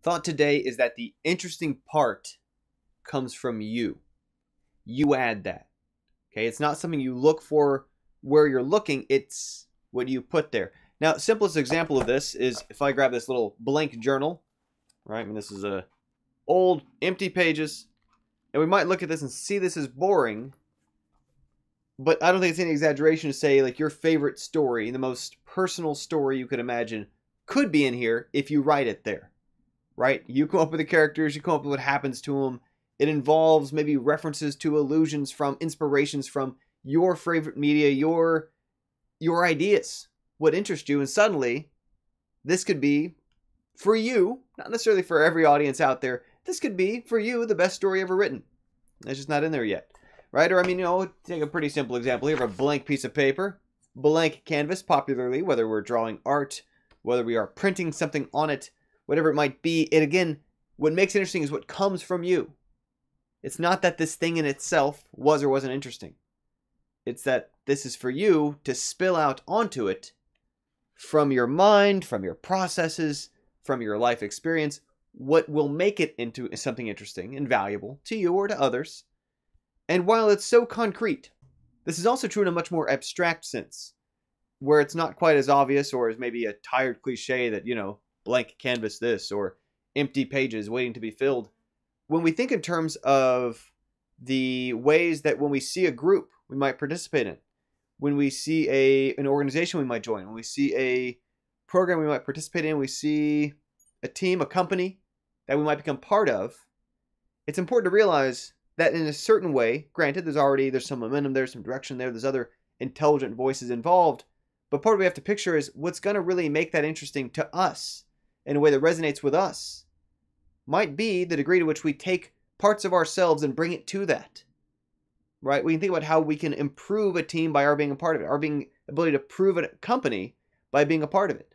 thought today is that the interesting part comes from you. You add that. Okay, it's not something you look for where you're looking, it's what you put there. Now, simplest example of this is if I grab this little blank journal, right? I mean, this is a old, empty pages, and we might look at this and see this as boring, but I don't think it's any exaggeration to say like your favorite story, the most personal story you could imagine, could be in here if you write it there, right? You come up with the characters, you come up with what happens to them. It involves maybe references to allusions from, inspirations from your favorite media, your ideas, what interests you, and suddenly this could be for you, not necessarily for every audience out there. This could be for you the best story ever written. It's just not in there yet, right? Or I mean, take a pretty simple example here of a blank piece of paper, blank canvas, popularly, whether we're drawing art, whether we are printing something on it, whatever it might be. It again, what makes it interesting is what comes from you. It's not that this thing in itself was or wasn't interesting. It's that this is for you to spill out onto it from your mind, from your processes, from your life experience, what will make it into something interesting and valuable to you or to others. And while it's so concrete, this is also true in a much more abstract sense, where it's not quite as obvious or as maybe a tired cliche that, blank canvas this or empty pages waiting to be filled. When we think in terms of the ways that when we see a group we might participate in, when we see an organization we might join, when we see a program we might participate in, we see a team, a company that we might become part of, it's important to realize that in a certain way, granted, there's some momentum there, some direction there, there's other intelligent voices involved, but part of what we have to picture is what's going to really make that interesting to us in a way that resonates with us might be the degree to which we take parts of ourselves and bring it to that, right? We can think about how we can improve a team by our being a part of it, our ability to improve a company by being a part of it,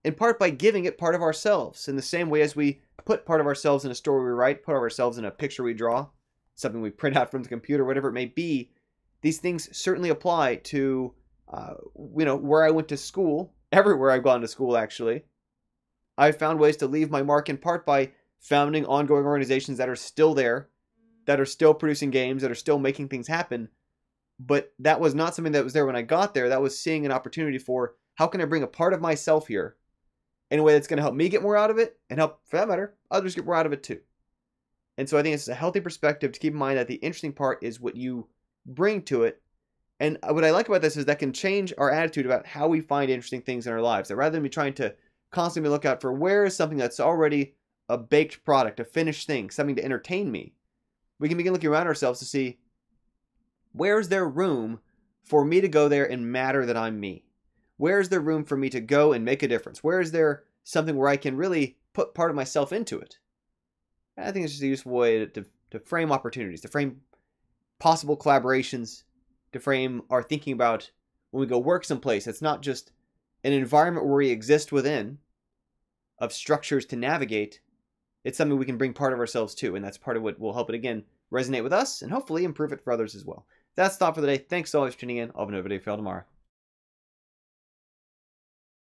in part by giving it part of ourselves, in the same way as we put part of ourselves in a story we write, put ourselves in a picture we draw, something we print out from the computer, whatever it may be. These things certainly apply to, where I went to school, everywhere I've gone to school, actually. I've found ways to leave my mark in part by founding ongoing organizations that are still there, that are still producing games, that are still making things happen. But that was not something that was there when I got there. That was seeing an opportunity for how can I bring a part of myself here in a way that's going to help me get more out of it and help, for that matter, others get more out of it too. And so I think it's a healthy perspective to keep in mind that the interesting part is what you bring to it. And what I like about this is that can change our attitude about how we find interesting things in our lives. That rather than me trying to constantly look out for where is something that's already a baked product, a finished thing, something to entertain me, we can begin looking around ourselves to see where's there room for me to go there and matter that I'm me? Where is there room for me to go and make a difference? Where is there something where I can really put part of myself into it? And I think it's just a useful way to frame opportunities, to frame possible collaborations, to frame our thinking about when we go work someplace. It's not just an environment where we exist within of structures to navigate. It's something we can bring part of ourselves to, and that's part of what will help it, again, resonate with us and hopefully improve it for others as well. That's the thought for the day. Thanks so much for tuning in. I'll have another video for you all tomorrow.